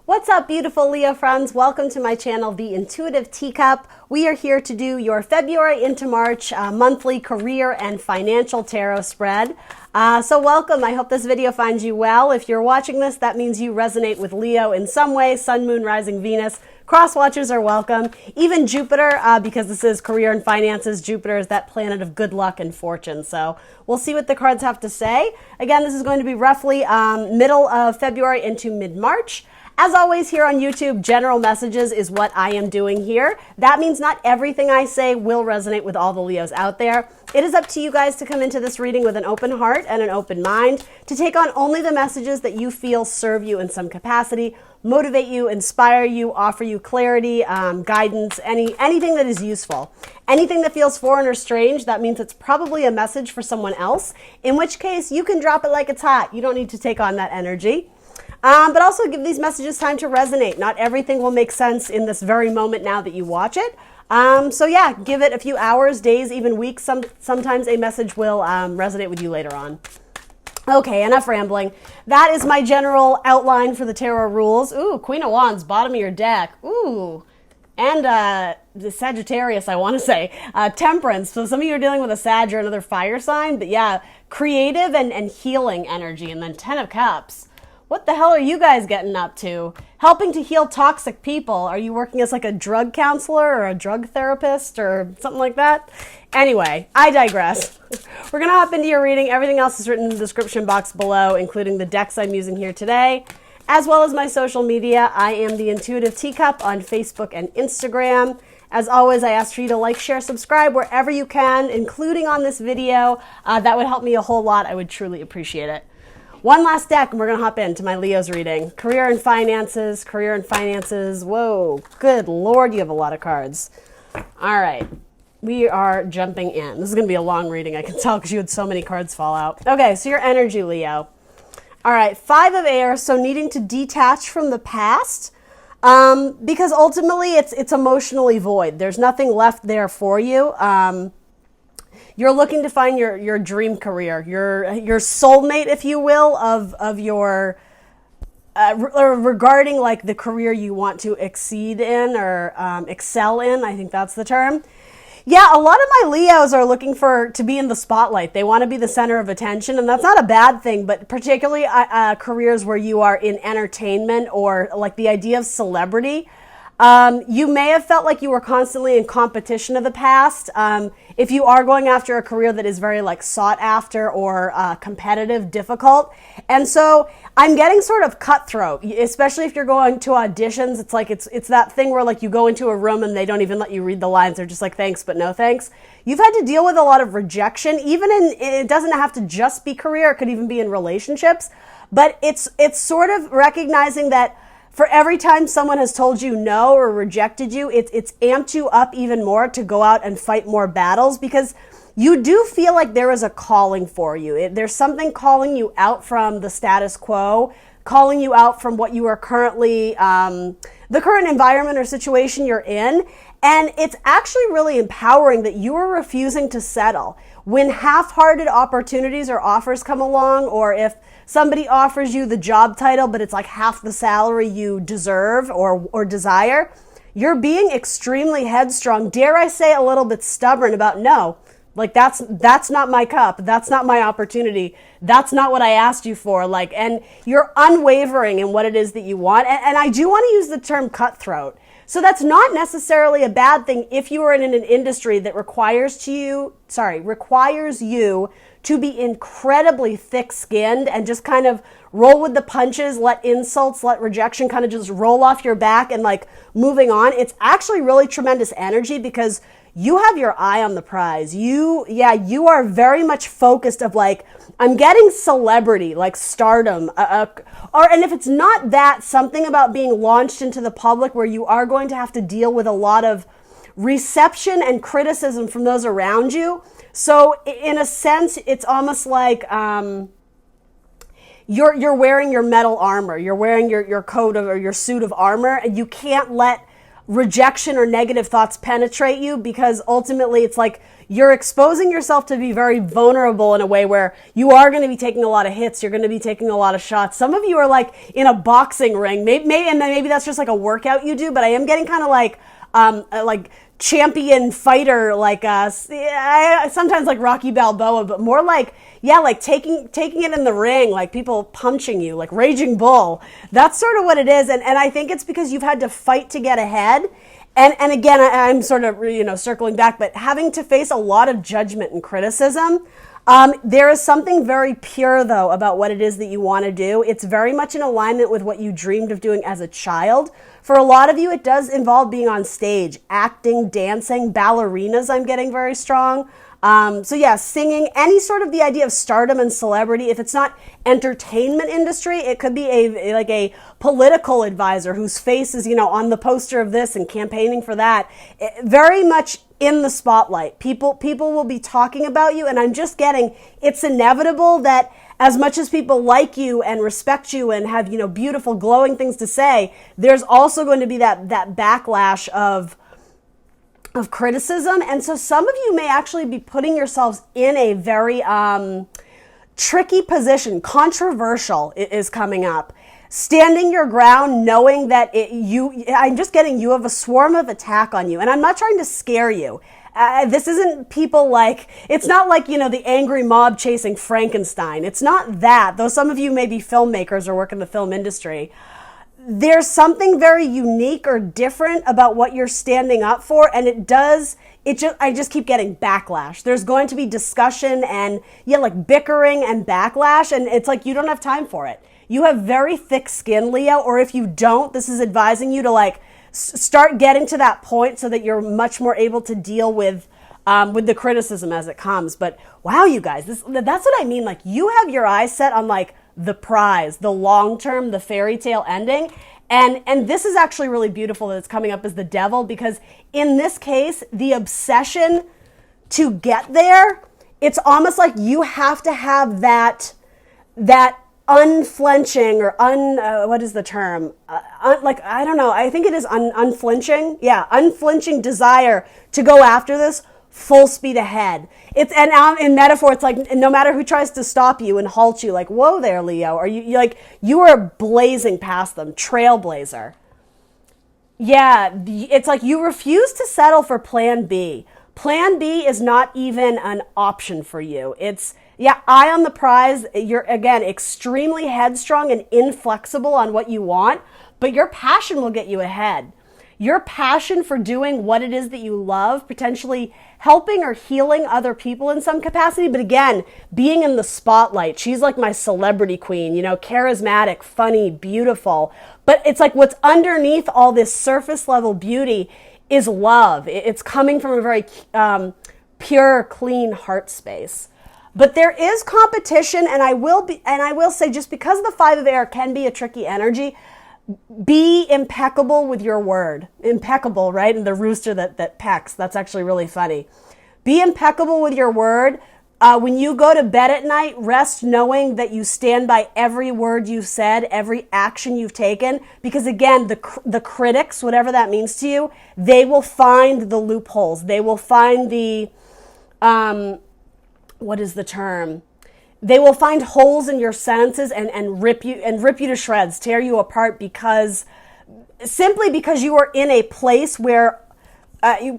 What's up, beautiful Leo friends? Welcome to my channel, The Intuitive Teacup. We are here to do your February into March monthly career and financial tarot spread. So welcome. I hope this video finds you well. If you're watching this, that means you resonate with Leo in some way. Sun, Moon, Rising, Venus. Cross watchers are welcome. Even Jupiter, because this is career and finances. Jupiter is that planet of good luck and fortune. So we'll see what the cards have to say. Again, this is going to be roughly middle of February into mid-March. As always, here on YouTube, general messages is what I am doing here. That means not everything I say will resonate with all the Leos out there. It is up to you guys to come into this reading with an open heart and an open mind, to take on only the messages that you feel serve you in some capacity, motivate you, inspire you, offer you clarity, guidance, anything that is useful. Anything that feels foreign or strange, that means it's probably a message for someone else, in which case you can drop it like it's hot. You don't need to take on that energy. But also give these messages time to resonate. Not everything will make sense in this very moment now that you watch it. So yeah, give it a few hours, days, even weeks. Sometimes a message will resonate with you later on. Okay, enough rambling. That is my general outline for the tarot rules. Ooh, Queen of Wands, bottom of your deck. Ooh. And the Sagittarius, I want to say. Temperance. So some of you are dealing with a Sag or another fire sign. But yeah, creative and healing energy. And then 10 of Cups. What the hell are you guys getting up to? Helping to heal toxic people. Are you working as like a drug counselor or a drug therapist or something like that? Anyway, I digress. We're going to hop into your reading. Everything else is written in the description box below, including the decks I'm using here today, as well as my social media. I am The Intuitive Teacup on Facebook and Instagram. As always, I ask for you to like, share, subscribe wherever you can, including on this video. That would help me a whole lot. I would truly appreciate it. One last deck, and we're going to hop into my Leo's reading. Career and finances, career and finances. Whoa, good Lord, you have a lot of cards. All right, we are jumping in. This is going to be a long reading, I can tell, because you had so many cards fall out. Okay, so your energy, Leo. All right, 5 of Air, so needing to detach from the past, because ultimately it's emotionally void. There's nothing left there for you. You're looking to find your dream career, your soulmate, if you will, of your, regarding like the career you want to exceed in or excel in. I think that's the term. Yeah, a lot of my Leos are looking to be in the spotlight. They want to be the center of attention, and that's not a bad thing, but particularly careers where you are in entertainment or like the idea of celebrity. You may have felt like you were constantly in competition of the past. If you are going after a career that is very like sought after or competitive, difficult. And so I'm getting sort of cutthroat, especially if you're going to auditions. It's like, it's that thing where like you go into a room and they don't even let you read the lines. They're just like, thanks, but no thanks. You've had to deal with a lot of rejection, even it doesn't have to just be career. It could even be in relationships, but it's sort of recognizing that for every time someone has told you no or rejected you, it's amped you up even more to go out and fight more battles, because you do feel like there is a calling for you. There's something calling you out from the status quo, calling you out from what you are currently, the current environment or situation you're in. And it's actually really empowering that you are refusing to settle. When half-hearted opportunities or offers come along, or if somebody offers you the job title, but it's like half the salary you deserve or desire, you're being extremely headstrong, dare I say a little bit stubborn about no, like that's not my cup. That's not my opportunity. That's not what I asked you for. Like, and you're unwavering in what it is that you want. And I do want to use the term cutthroat. So that's not necessarily a bad thing if you are in an industry that requires you to be incredibly thick-skinned and just kind of roll with the punches, let insults, let rejection kind of just roll off your back and like moving on. It's actually really tremendous energy because you have your eye on the prize. You are very much focused of like, I'm getting celebrity, like stardom, and if it's not that, something about being launched into the public where you are going to have to deal with a lot of reception and criticism from those around you. So in a sense, it's almost like you're wearing your metal armor. You're wearing your coat or your suit of armor, and you can't let rejection or negative thoughts penetrate you, because ultimately it's like you're exposing yourself to be very vulnerable in a way where you are going to be taking a lot of hits. You're going to be taking a lot of shots. Some of you are like in a boxing ring, maybe that's just like a workout you do, but I am getting kind of like champion fighter, sometimes like Rocky Balboa, but more like, like taking it in the ring, like people punching you, like Raging Bull. That's sort of what it is. And I think it's because you've had to fight to get ahead. And again, I'm sort of, circling back, but having to face a lot of judgment and criticism. There is something very pure, though, about what it is that you want to do. It's very much in alignment with what you dreamed of doing as a child. For a lot of you, it does involve being on stage, acting, dancing, ballerinas, I'm getting very strong. Singing, any sort of the idea of stardom and celebrity. If it's not entertainment industry, it could be a political advisor whose face is, on the poster of this and campaigning for that. Very much in the spotlight. People will be talking about you, and I'm just getting, it's inevitable that as much as people like you and respect you and have, beautiful glowing things to say, there's also going to be that backlash of criticism. And so some of you may actually be putting yourselves in a very tricky position. Controversial is coming up. Standing your ground, knowing that I'm just getting, you have a swarm of attack on you. And I'm not trying to scare you. This isn't people it's not like, the angry mob chasing Frankenstein. It's not that, though some of you may be filmmakers or work in the film industry. There's something very unique or different about what you're standing up for, and I just keep getting backlash. There's going to be discussion and bickering and backlash, and it's like you don't have time for it. You have very thick skin, Leo, or if you don't, this is advising you to start getting to that point so that you're much more able to deal with the criticism as it comes. But wow, you guys, that's what I mean. You have your eyes set on the prize, the long term, the fairy tale ending. And this is actually really beautiful that it's coming up as the devil, because in this case, the obsession to get there, it's almost like you have to have that unflinching or what is the term? I don't know. I think it is unflinching. Yeah, unflinching desire to go after this full speed ahead. In metaphor, it's like no matter who tries to stop you and halt you, whoa there, Leo. Are you are blazing past them, trailblazer. Yeah, it's like you refuse to settle for plan B. Plan B is not even an option for you. It's, eye on the prize. You're, again, extremely headstrong and inflexible on what you want, but your passion will get you ahead. Your passion for doing what it is that you love, potentially helping or healing other people in some capacity, but again, being in the spotlight. She's like my celebrity queen, charismatic, funny, beautiful. But it's like what's underneath all this surface level beauty is love. It's coming from a very pure, clean heart space. But there is competition, and I will say, just because the Five of Air can be a tricky energy, be impeccable with your word. Impeccable, right? And the rooster that pecks. That's actually really funny. Be impeccable with your word. When you go to bed at night, rest knowing that you stand by every word you've said, every action you've taken. Because again, the critics, whatever that means to you, they will find the loopholes. They will find the, what is the term? They will find holes in your sentences and rip you to shreds, tear you apart simply because you are in a place where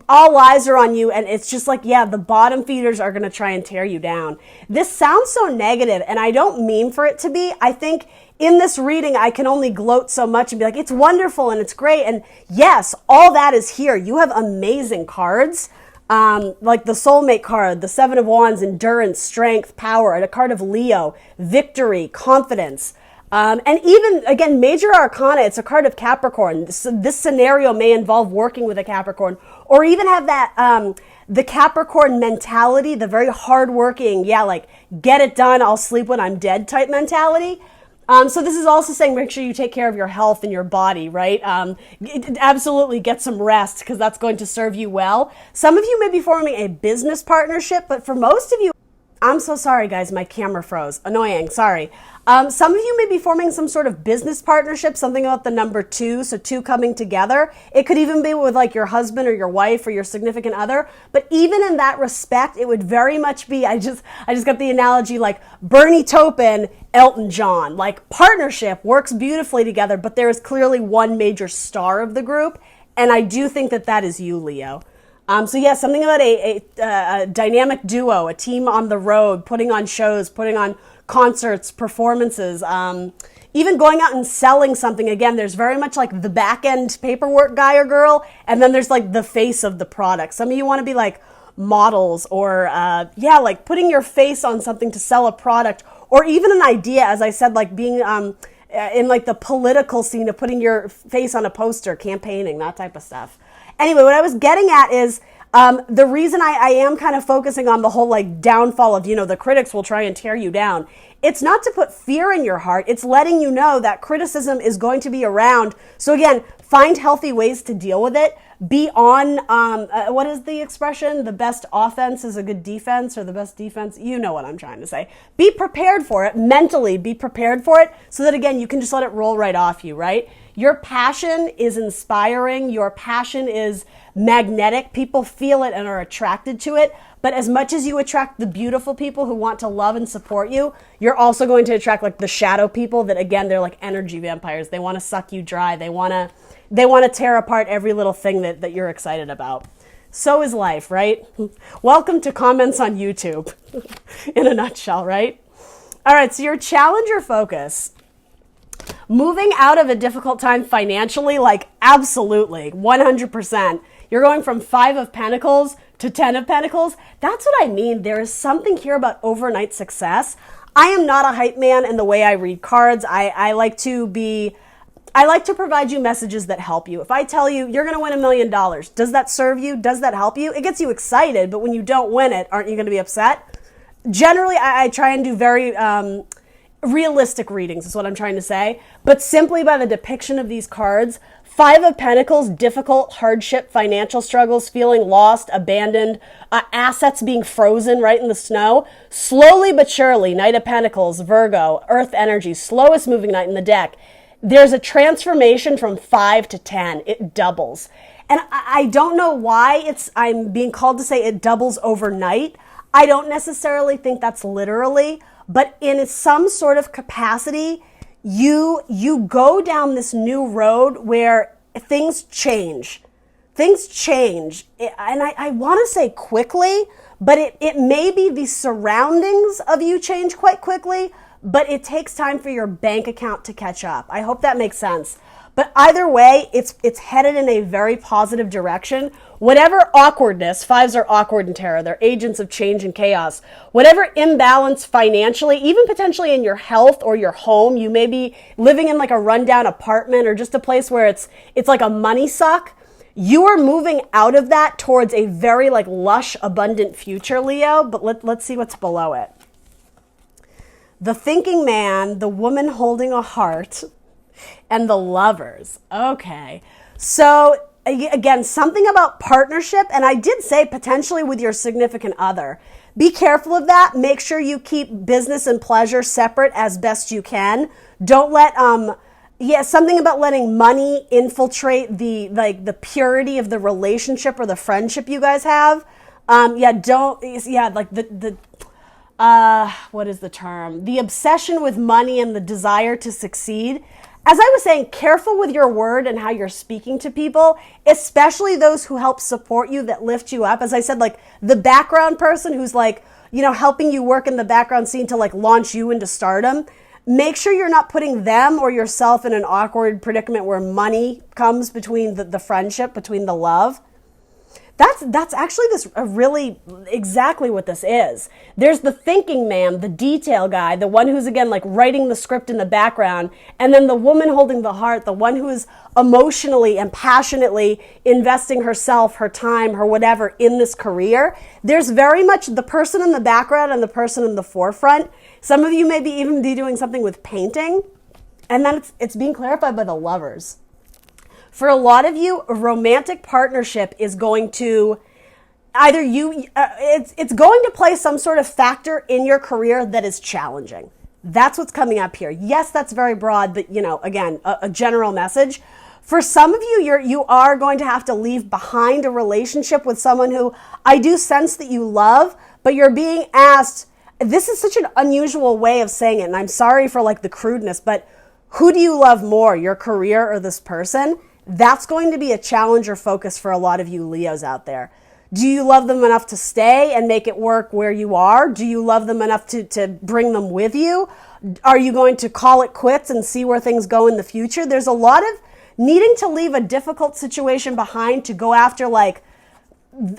all eyes are on you, and it's just the bottom feeders are going to try and tear you down. This sounds so negative, and I don't mean for it to be. I think in this reading, I can only gloat so much and be like, it's wonderful and it's great. And yes, all that is here. You have amazing cards. Like the soulmate card, the Seven of Wands, endurance, strength, power, and a card of Leo, victory, confidence. And even, again, major arcana, it's a card of Capricorn. This scenario may involve working with a Capricorn, or even have that, the Capricorn mentality, the very hardworking, get it done, I'll sleep when I'm dead type mentality. So this is also saying make sure you take care of your health and your body, right? Absolutely get some rest, because that's going to serve you well. Some of you may be forming a business partnership, but for most of you, I'm so sorry, guys. My camera froze. Annoying. Sorry. Some of you may be forming some sort of business partnership, something about the number two, so two coming together. It could even be with like your husband or your wife or your significant other. But even in that respect, it would very much be, I just got the analogy like Bernie Taupin, Elton John. Like partnership works beautifully together, but there is clearly one major star of the group. And I do think that that is you, Leo. So yeah, something about a dynamic duo, a team on the road, putting on shows, putting on concerts, performances, even going out and selling something. Again, there's very much like the back end paperwork guy or girl, and then there's like the face of the product. Some of you want to be like models or like putting your face on something to sell a product, or even an idea, as I said, like being in like the political scene of putting your face on a poster, campaigning, that type of stuff. Anyway, what I was getting at is the reason I am kind of focusing on the whole like downfall of, the critics will try and tear you down. It's not to put fear in your heart. It's letting you know that criticism is going to be around. So again, find healthy ways to deal with it. Be on, what is the expression? The best offense is a good defense, or the best defense. You know what I'm trying to say. Be prepared for it. Mentally be prepared for it so that, again, you can just let it roll right off you, right? Your passion is inspiring. Your passion is magnetic. People feel it and are attracted to it. But as much as you attract the beautiful people who want to love and support you, you're also going to attract like the shadow people that, again, they're like energy vampires. They want to suck you dry. They want to tear apart every little thing that you're excited about. So is life, right? Welcome to comments on YouTube in a nutshell, right? All right, so your challenge or focus. Moving out of a difficult time financially, like absolutely, 100%. You're going from 5 of Pentacles to 10 of Pentacles. That's what I mean. There is something here about overnight success. I am not a hype man in the way I read cards. I like to provide you messages that help you. If I tell you you're going to win $1 million, does that serve you? Does that help you? It gets you excited, but when you don't win it, aren't you going to be upset? Generally, I try and do very realistic readings is what I'm trying to say. But simply by the depiction of these cards, 5 of Pentacles, difficult, hardship, financial struggles, feeling lost, abandoned, assets being frozen right in the snow. Slowly but surely, Knight of Pentacles, Virgo, Earth energy, slowest moving knight in the deck. There's a transformation from 5 to 10. It doubles. And I don't know why I'm being called to say it doubles overnight. I don't necessarily think that's literally, but in some sort of capacity, you go down this new road where things change. Things change. And I want to say quickly, but it may be the surroundings of you change quite quickly, but it takes time for your bank account to catch up. I hope that makes sense. But either way, it's headed in a very positive direction. Whatever awkwardness, 5s are awkward in tarot, they're agents of change and chaos. Whatever imbalance financially, even potentially in your health or your home, you may be living in like a rundown apartment or just a place where it's like a money suck. You are moving out of that towards a very like lush, abundant future, Leo. But let's see what's below it. The thinking man, the woman holding a heart, and the lovers. Okay. So again, something about partnership, and I did say potentially with your significant other. Be careful of that. Make sure you keep business and pleasure separate as best you can. Don't let something about letting money infiltrate the purity of the relationship or the friendship you guys have. What is the term? The obsession with money and the desire to succeed. As I was saying, careful with your word and how you're speaking to people, especially those who help support you, that lift you up. As I said, like the background person who's like, helping you work in the background scene to like launch you into stardom. Make sure you're not putting them or yourself in an awkward predicament where money comes between the friendship, between the love. That's actually really exactly what this is. There's the thinking man, the detail guy, the one who's again like writing the script in the background, and then the woman holding the heart, the one who is emotionally and passionately investing herself, her time, her whatever in this career. There's very much the person in the background and the person in the forefront. Some of you may even be doing something with painting, and then it's being clarified by the lovers. For a lot of you, a romantic partnership is going to, either it's going to play some sort of factor in your career that is challenging. That's what's coming up here. Yes, that's very broad, but again, a general message. For some of you, you are going to have to leave behind a relationship with someone who I do sense that you love, but you're being asked, this is such an unusual way of saying it, and I'm sorry for like the crudeness, but who do you love more, your career or this person? That's going to be a challenge or focus for a lot of you Leos out there. Do you love them enough to stay and make it work where you are? Do you love them enough to bring them with you? Are you going to call it quits and see where things go in the future? There's a lot of needing to leave a difficult situation behind to go after, like,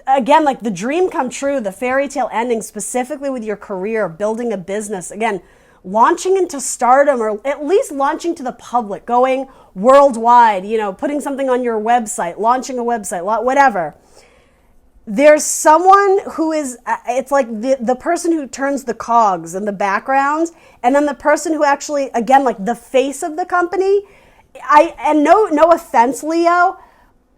again, like the dream come true, the fairy tale ending, specifically with your career, building a business, again, launching into stardom, or at least launching to the public, going worldwide, putting something on your website, launching a website, whatever. There's someone who is, it's like the person who turns the cogs in the background, and then the person who actually, again, like the face of the company. And no offense, Leo,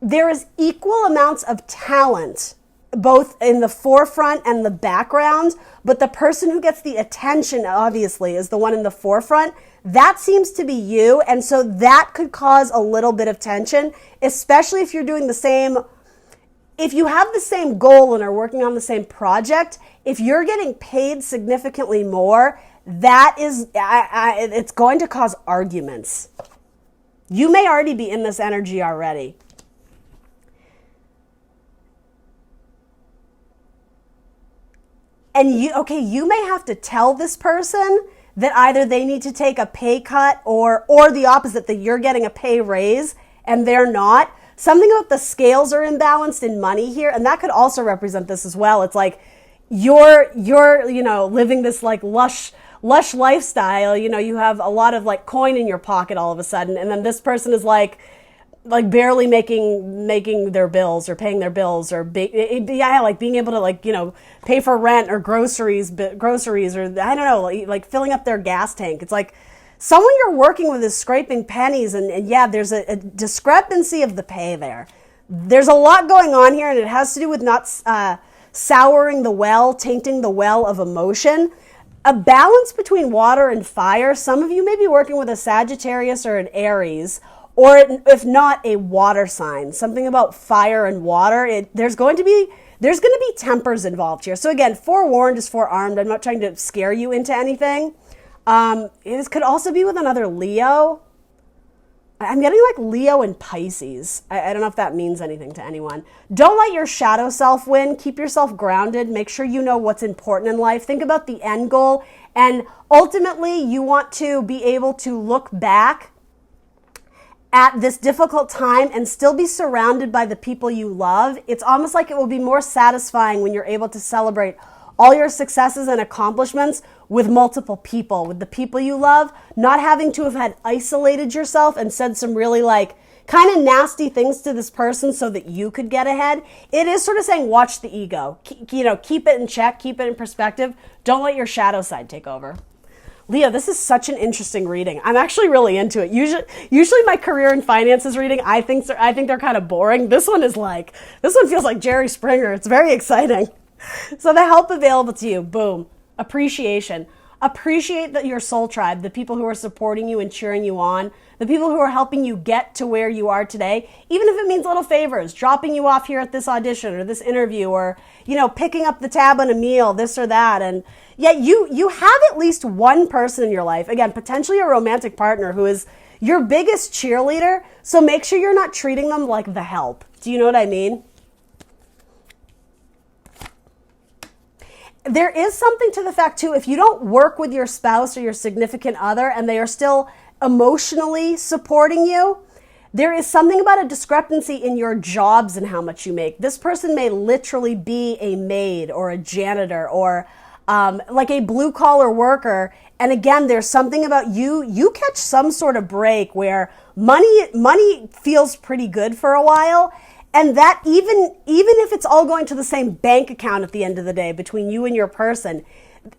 there is equal amounts of talent, both in the forefront and the background, but the person who gets the attention, obviously, is the one in the forefront. That seems to be you, and so that could cause a little bit of tension, especially if you're doing the same. If you have the same goal and are working on the same project, if you're getting paid significantly more, that is, it's going to cause arguments. You may already be in this energy already. And you may have to tell this person that either they need to take a pay cut or the opposite, that you're getting a pay raise and they're not. Something about the scales are imbalanced in money here, and that could also represent this as well. It's like you're living this like lush lifestyle. You have a lot of like coin in your pocket all of a sudden, and then this person is like barely making their bills or paying their bills, or like being able to pay for rent or groceries, or I don't know, like filling up their gas tank. It's like someone you're working with is scraping pennies, and yeah, there's a discrepancy of the pay there. There's a lot going on here, and it has to do with not souring the well, tainting the well of emotion. A balance between water and fire. Some of you may be working with a Sagittarius or an Aries, or if not, a water sign. Something about fire and water. There's going to be tempers involved here. So again, forewarned is forearmed. I'm not trying to scare you into anything. This could also be with another Leo. I'm getting like Leo and Pisces. I don't know if that means anything to anyone. Don't let your shadow self win. Keep yourself grounded. Make sure you know what's important in life. Think about the end goal. And ultimately, you want to be able to look back at this difficult time and still be surrounded by the people you love. It's almost like it will be more satisfying when you're able to celebrate all your successes and accomplishments with multiple people, with the people you love, not having to have had isolated yourself and said some really kind of nasty things to this person so that you could get ahead. It is sort of saying, watch the ego, keep it in check, keep it in perspective. Don't let your shadow side take over. Leo, this is such an interesting reading. I'm actually really into it. Usually my career and finances reading, I think they're kind of boring. This one feels like Jerry Springer. It's very exciting. So the help available to you, boom, appreciation. Appreciate your soul tribe, the people who are supporting you and cheering you on, the people who are helping you get to where you are today, even if it means little favors, dropping you off here at this audition or this interview, or, picking up the tab on a meal, this or that. And yet you have at least one person in your life, again, potentially a romantic partner, who is your biggest cheerleader. So make sure you're not treating them like the help. Do you know what I mean? There is something to the fact, too, if you don't work with your spouse or your significant other and they are still emotionally supporting you, there is something about a discrepancy in your jobs and how much you make. This person may literally be a maid or a janitor or like a blue-collar worker. And again, there's something about you catch some sort of break where money feels pretty good for a while. And that even if it's all going to the same bank account at the end of the day between you and your person,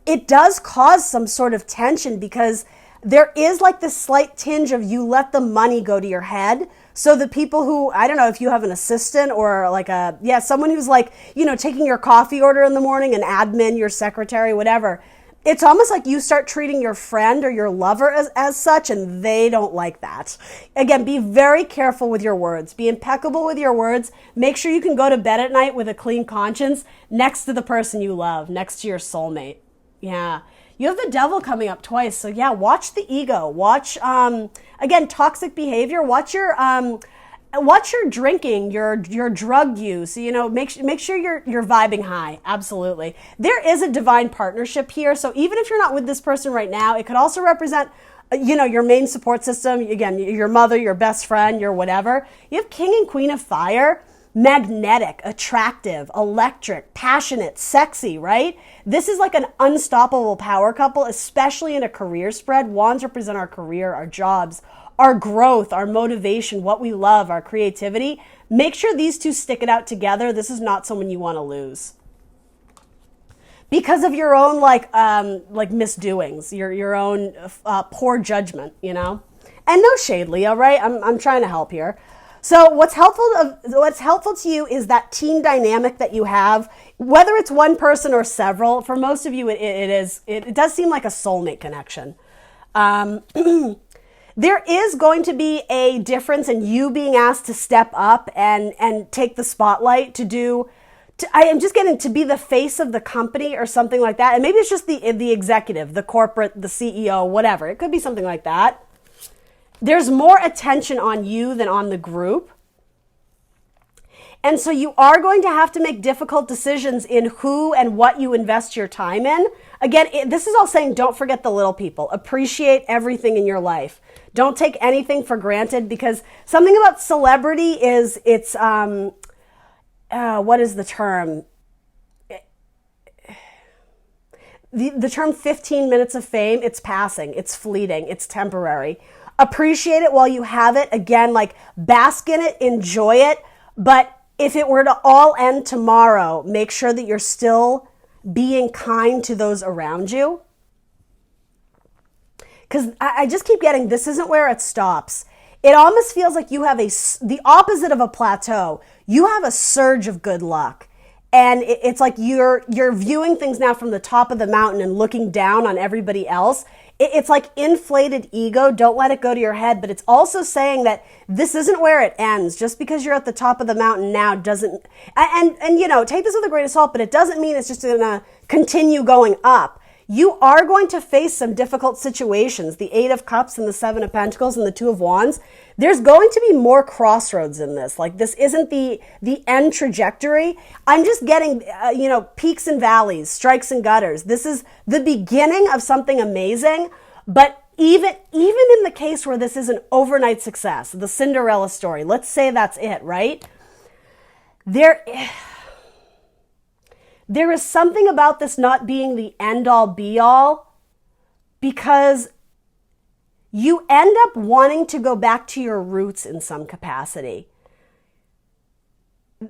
it does cause some sort of tension, because there is like this slight tinge of you let the money go to your head. So the people who, I don't know if you have an assistant or like someone who's like, taking your coffee order in the morning, an admin, your secretary, whatever. It's almost like you start treating your friend or your lover as such, and they don't like that. Again, be very careful with your words. Be impeccable with your words. Make sure you can go to bed at night with a clean conscience next to the person you love, next to your soulmate. Yeah. You have the devil coming up twice. So yeah, watch the ego. Watch, again, toxic behavior. Watch your drinking, your drug use. Make sure you're vibing high. Absolutely. There is a divine partnership here. So even if you're not with this person right now, it could also represent, your main support system. Again, your mother, your best friend, your whatever. You have King and Queen of Fire. Magnetic, attractive, electric, passionate, sexy, right? This is like an unstoppable power couple, especially in a career spread. Wands represent our career, our jobs, our growth, our motivation, what we love, our creativity. Make sure these two stick it out together. This is not someone you want to lose because of your own like misdoings, your own poor judgment, And no shade, Leo, right? I'm trying to help here. So what's helpful to you is that team dynamic that you have, whether it's one person or several. For most of you, it does seem like a soulmate connection. There is going to be a difference in you being asked to step up and take the spotlight I am just getting to be the face of the company or something like that. And maybe it's just the executive, the corporate, the CEO, whatever. It could be something like that. There's more attention on you than on the group. And so you are going to have to make difficult decisions in who and what you invest your time in. Again, this is all saying don't forget the little people. Appreciate everything in your life. Don't take anything for granted, because something about celebrity is what is the term? The term 15 minutes of fame, it's passing, it's fleeting, it's temporary. Appreciate it while you have it. Again, like bask in it, enjoy it. But if it were to all end tomorrow, make sure that you're still being kind to those around you. Because I just keep getting, this isn't where it stops. It almost feels like you have the opposite of a plateau. You have a surge of good luck. And it's like you're viewing things now from the top of the mountain and looking down on everybody else. It's like inflated ego. Don't let it go to your head. But it's also saying that this isn't where it ends. Just because you're at the top of the mountain now doesn't, and take this with a grain of salt, but it doesn't mean it's just going to continue going up. You are going to face some difficult situations. The 8 of Cups and the 7 of Pentacles and the 2 of Wands. There's going to be more crossroads in this. Like, this isn't the end trajectory. I'm just getting, peaks and valleys, strikes and gutters. This is the beginning of something amazing. But even in the case where this is an overnight success, the Cinderella story, let's say that's it, right? There is something about this not being the end-all be-all, because you end up wanting to go back to your roots in some capacity.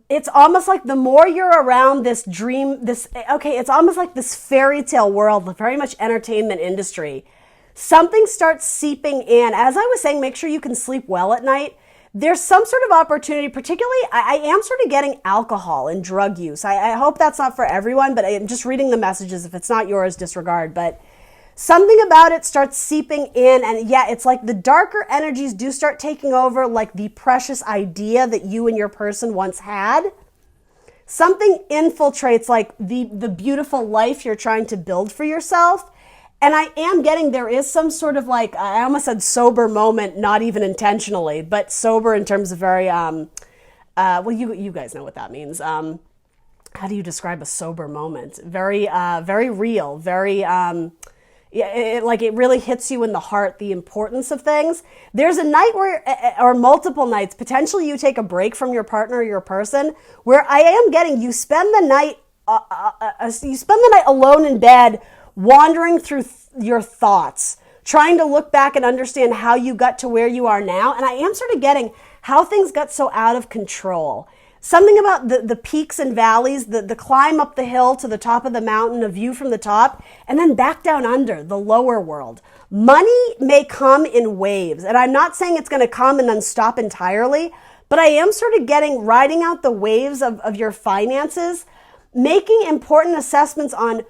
It's almost like the more you're around this dream, it's almost like this fairy tale world, very much entertainment industry. Something starts seeping in. As I was saying, make sure you can sleep well at night. There's some sort of opportunity, particularly I am sort of getting alcohol and drug use. I hope that's not for everyone, but I'm just reading the messages. If it's not yours, disregard. But something about it starts seeping in, and yeah, it's like the darker energies do start taking over, like the precious idea that you and your person once had. Something infiltrates like the beautiful life you're trying to build for yourself. And I am getting, there is some sort of like, I almost said sober moment, not even intentionally, but sober in terms of very, you guys know what that means. How do you describe a sober moment? Very, very real, very, it really hits you in the heart, the importance of things. There's a night or multiple nights, potentially you take a break from your partner or your person, where I am getting, you spend the night alone in bed, wandering through your thoughts, trying to look back and understand how you got to where you are now. And I am sort of getting how things got so out of control. Something about the peaks and valleys, the climb up the hill to the top of the mountain, a view from the top, and then back down under, the lower world. Money may come in waves, and I'm not saying it's going to come and then stop entirely, but I am sort of riding out the waves of your finances, making important assessments on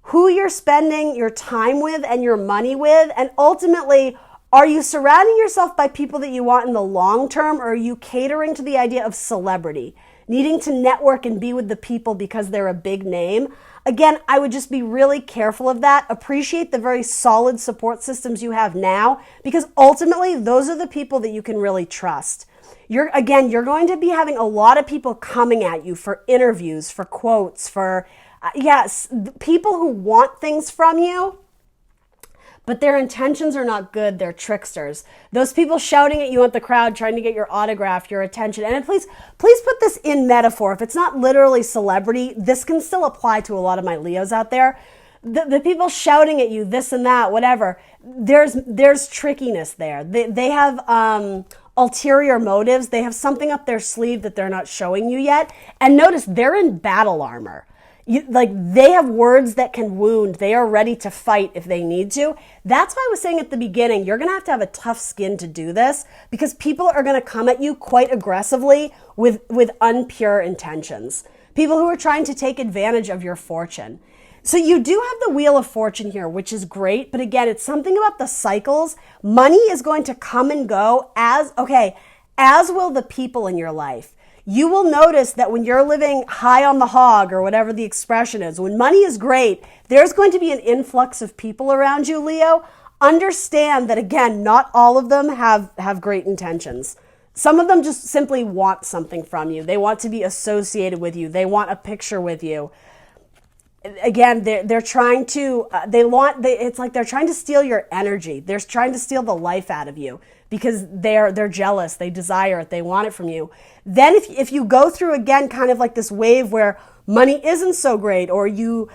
who you're spending your time with and your money with, and ultimately, are you surrounding yourself by people that you want in the long term, or are you catering to the idea of celebrity, needing to network and be with the people because they're a big name? Again, I would just be really careful of that. Appreciate the very solid support systems you have now, because ultimately those are the people that you can really trust. You're going to be having a lot of people coming at you for interviews, for quotes, for, people who want things from you, but their intentions are not good. They're tricksters. Those people shouting at you at the crowd, trying to get your autograph, your attention. And please put this in metaphor. If it's not literally celebrity, this can still apply to a lot of my Leos out there. The people shouting at you, this and that, whatever, there's trickiness there. They have ulterior motives. They have something up their sleeve that they're not showing you yet. And notice they're in battle armor. They have words that can wound. They are ready to fight if they need to. That's why I was saying at the beginning, you're going to have a tough skin to do this, because people are going to come at you quite aggressively with unpure intentions. People who are trying to take advantage of your fortune. So you do have the Wheel of Fortune here, which is great. But again, it's something about the cycles. Money is going to come and go as will the people in your life. You will notice that when you're living high on the hog, or whatever the expression is, when money is great, there's going to be an influx of people around you, Leo. Understand that, again, not all of them have great intentions. Some of them just simply want something from you. They want to be associated with you. They want a picture with you. Again, they're trying to, it's like they're trying to steal your energy. They're trying to steal the life out of you, because they're jealous, they desire it, they want it from you. Then if you go through, again, kind of like this wave where money isn't so great, or you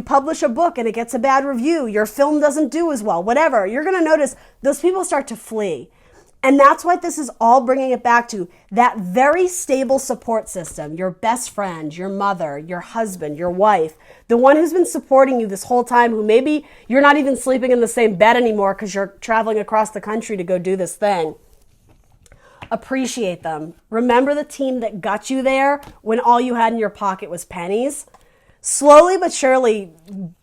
publish a book and it gets a bad review, your film doesn't do as well, whatever, you're going to notice those people start to flee. And that's why this is all bringing it back to that very stable support system, your best friend, your mother, your husband, your wife, the one who's been supporting you this whole time, who maybe you're not even sleeping in the same bed anymore because you're traveling across the country to go do this thing. Appreciate them. Remember the team that got you there when all you had in your pocket was pennies. Slowly but surely,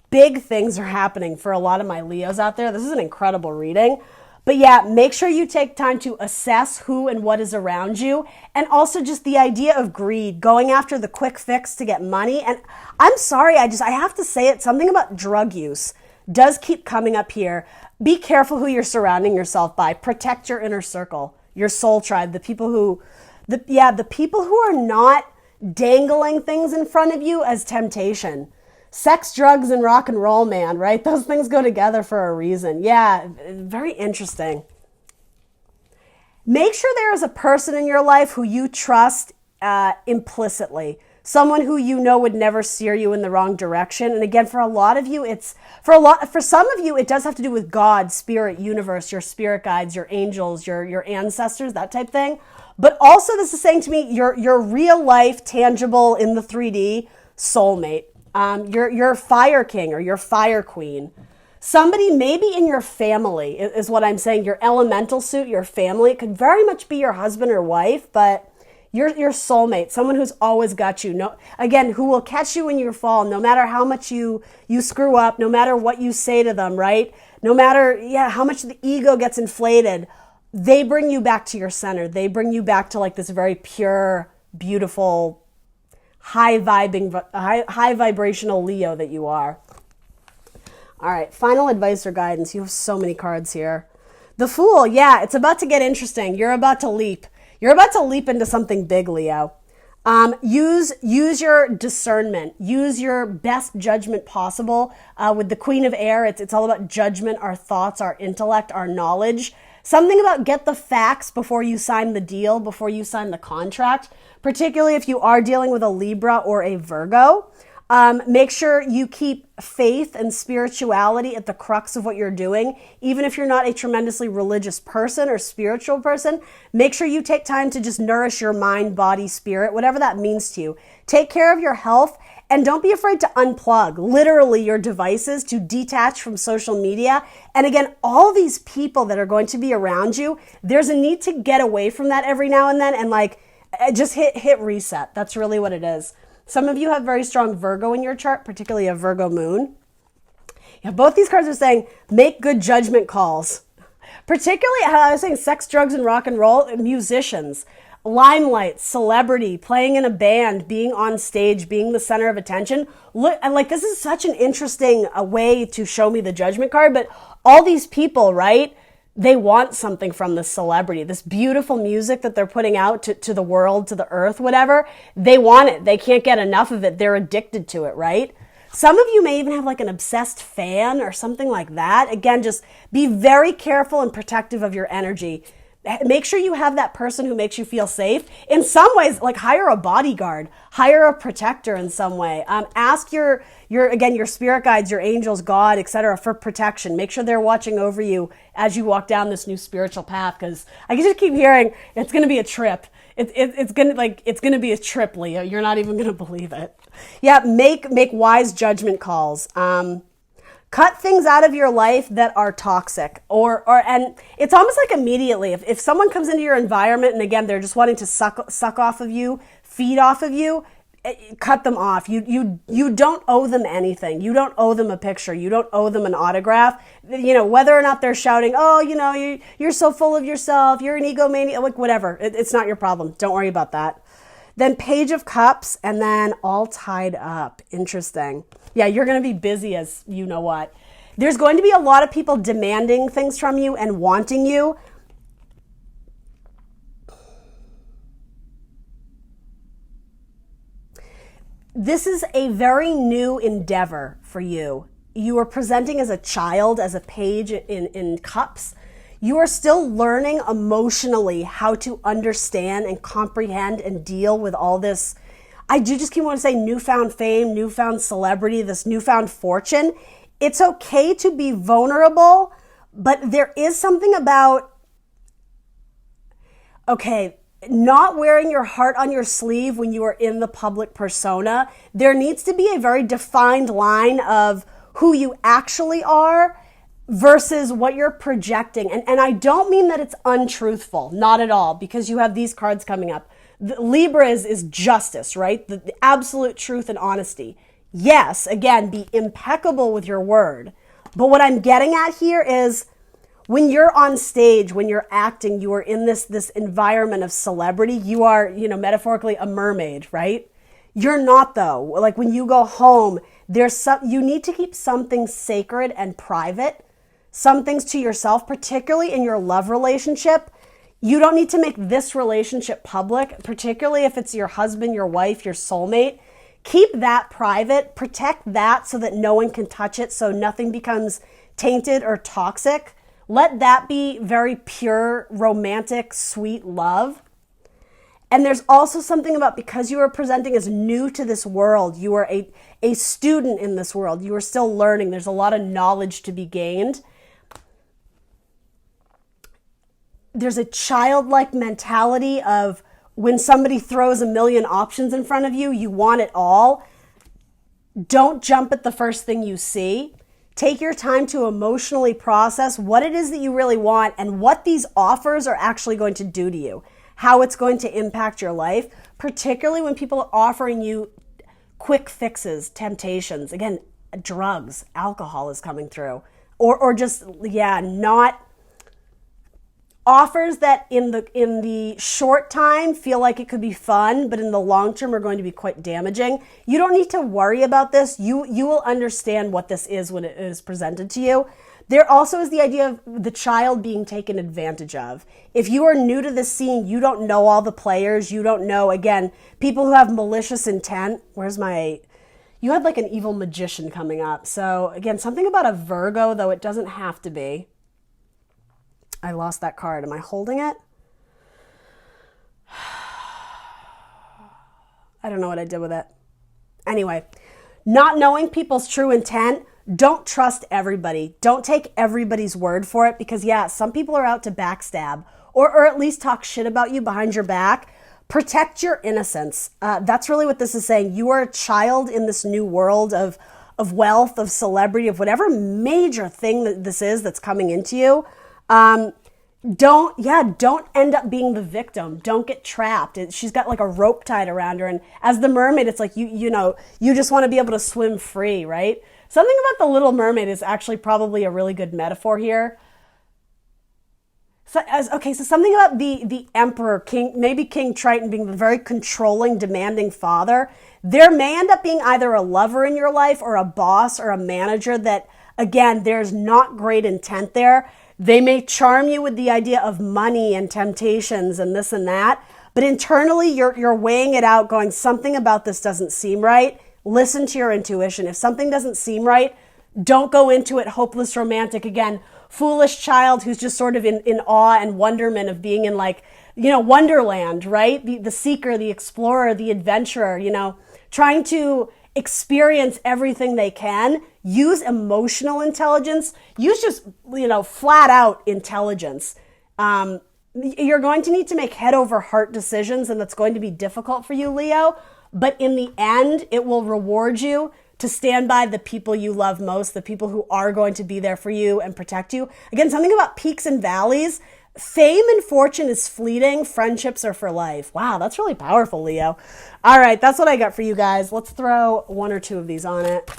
big things are happening for a lot of my Leos out there. This is an incredible reading. But yeah, make sure you take time to assess who and what is around you. And also just the idea of greed, going after the quick fix to get money. And I'm sorry, I have to say it, something about drug use does keep coming up here. Be careful who you're surrounding yourself by. Protect your inner circle, your soul tribe, the people who are not dangling things in front of you as temptation. Sex, drugs, and rock and roll, man, right? Those things go together for a reason. Yeah, very interesting. Make sure there is a person in your life who you trust implicitly. Someone who you know would never steer you in the wrong direction. And again, for some of you, it does have to do with God, spirit, universe, your spirit guides, your angels, your ancestors, that type thing. But also, this is saying to me, your real life, tangible in the 3D soulmate. Your fire king or your fire queen. Somebody maybe in your family is what I'm saying. Your elemental suit, your family. It could very much be your husband or wife, but your soulmate, someone who's always got you. Who will catch you when you fall, no matter how much you screw up, no matter what you say to them, right? No matter how much the ego gets inflated, they bring you back to your center. They bring you back to like this very pure, beautiful, high vibrational Leo that you are. All right, final advice or guidance. You have so many cards here. The Fool, it's about to get interesting. You're about to leap. You're about to leap into something big, Leo. Use your discernment. Use your best judgment possible. With the Queen of Air, it's all about judgment, our thoughts, our intellect, our knowledge. Something about get the facts before you sign the deal, before you sign the contract, particularly if you are dealing with a Libra or a Virgo. Make sure you keep faith and spirituality at the crux of what you're doing. Even if you're not a tremendously religious person or spiritual person, make sure you take time to just nourish your mind, body, spirit, whatever that means to you. Take care of your health, and don't be afraid to unplug literally your devices, to detach from social media. And again, all these people that are going to be around you, there's a need to get away from that every now and then and like just hit reset. That's really what it is. Some of you have very strong Virgo in your chart, particularly a Virgo moon. Yeah, both these cards are saying make good judgment calls. Particularly, I was saying sex, drugs, and rock and roll, musicians, limelight, celebrity, playing in a band, being on stage, being the center of attention. Look, and like this is such an interesting way to show me the judgment card, but all these people, right? They want something from this celebrity, this beautiful music that they're putting out to the world, to the earth, whatever. They want it. They can't get enough of it. They're addicted to it, right? Some of you may even have like an obsessed fan or something like that. Again, just be very careful and protective of your energy. Make sure you have that person who makes you feel safe. In some ways, like hire a bodyguard, hire a protector in some way. Ask your spirit guides, your angels, God, etc., for protection. Make sure they're watching over you as you walk down this new spiritual path. Because I just keep hearing it's going to be a trip. It's gonna be a trip, Leo. You're not even gonna believe it. Yeah, make wise judgment calls. Cut things out of your life that are toxic and it's almost like immediately if someone comes into your environment and again they're just wanting to suck off of you, feed off of you, cut them off. You don't owe them anything. You don't owe them a picture. You don't owe them an autograph. You know, whether or not they're shouting, oh, you know, you're so full of yourself, you're an egomaniac, like whatever. It's not your problem. Don't worry about that. Then Page of Cups, and then all tied up. Interesting. Yeah, you're going to be busy as you know what. There's going to be a lot of people demanding things from you and wanting you. This is a very new endeavor for you. You are presenting as a child, as a page in cups. You are still learning emotionally how to understand and comprehend and deal with all this. I do just keep wanting to say newfound fame, newfound celebrity, this newfound fortune. It's okay to be vulnerable, but there is something about, okay, not wearing your heart on your sleeve when you are in the public persona. There needs to be a very defined line of who you actually are versus what you're projecting. And I don't mean that it's untruthful, not at all, because you have these cards coming up. Libra is justice, right? The absolute truth and honesty. Yes, again, be impeccable with your word. But what I'm getting at here is when you're on stage, when you're acting, you are in this environment of celebrity. You are, metaphorically a mermaid, right? You're not though. Like when you go home, you need to keep something sacred and private, some things to yourself, particularly in your love relationship. You don't need to make this relationship public, particularly if it's your husband, your wife, your soulmate. Keep that private, protect that so that no one can touch it, so nothing becomes tainted or toxic. Let that be very pure, romantic, sweet love. And there's also something about, because you are presenting as new to this world, you are a student in this world, you are still learning, there's a lot of knowledge to be gained. There's a childlike mentality of when somebody throws a million options in front of you, you want it all. Don't jump at the first thing you see. Take your time to emotionally process what it is that you really want and what these offers are actually going to do to you, how it's going to impact your life, particularly when people are offering you quick fixes, temptations. Again, drugs, alcohol is coming through, or just, not offers that in the short time feel like it could be fun, but in the long term are going to be quite damaging. You don't need to worry about this. You will understand what this is when it is presented to you. There also is the idea of the child being taken advantage of. If you are new to the scene, you don't know all the players. You don't know, again, people who have malicious intent. You had like an evil magician coming up. So again, something about a Virgo, though it doesn't have to be. I lost that card. Am I holding it? I don't know what I did with it. Anyway, Not knowing people's true intent, don't trust everybody. Don't take everybody's word for it because, yeah, some people are out to backstab or at least talk shit about you behind your back. Protect your innocence. That's really what this is saying. You are a child in this new world of wealth, of celebrity, of whatever major thing that this is that's coming into you. Don't end up being the victim. Don't get trapped. She's got like a rope tied around her. And as the mermaid, it's like, you just want to be able to swim free, right? Something about the Little Mermaid is actually probably a really good metaphor here. So something about the emperor, maybe King Triton being the very controlling, demanding father. There may end up being either a lover in your life or a boss or a manager that, again, there's not great intent there. They may charm you with the idea of money and temptations and this and that, but internally you're weighing it out going, something about this doesn't seem right. Listen to your intuition. If something doesn't seem right, don't go into it hopeless romantic again. Foolish child who's just sort of in awe and wonderment of being in Wonderland, right? The seeker, the explorer, the adventurer, trying to experience everything they can. Use emotional intelligence. Use just, flat out intelligence. You're going to need to make head over heart decisions, and that's going to be difficult for you, Leo. But in the end, it will reward you to stand by the people you love most, the people who are going to be there for you and protect you. Again, something about peaks and valleys. Fame and fortune is fleeting. Friendships are for life. Wow, that's really powerful, Leo. All right, that's what I got for you guys. Let's throw one or two of these on it.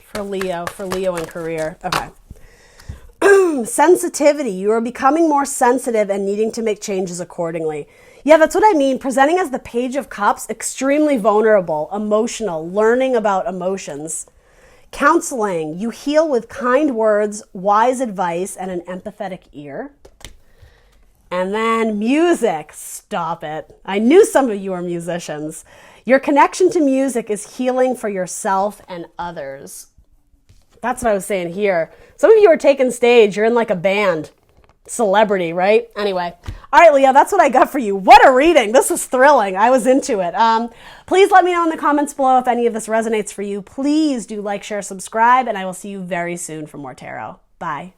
For Leo and career. Okay. Sensitivity. You are becoming more sensitive and needing to make changes accordingly. Yeah, that's what I mean. Presenting as the Page of Cups, extremely vulnerable, emotional, learning about emotions. Counseling. You heal with kind words, wise advice, and an empathetic ear. And then music. Stop it. I knew some of you are musicians. Your connection to music is healing for yourself and others. That's what I was saying here. Some of you are taking stage. You're in like a band. Celebrity, right? Anyway. All right, Leo, that's what I got for you. What a reading. This was thrilling. I was into it. Please let me know in the comments below if any of this resonates for you. Please do like, share, subscribe, and I will see you very soon for more tarot. Bye.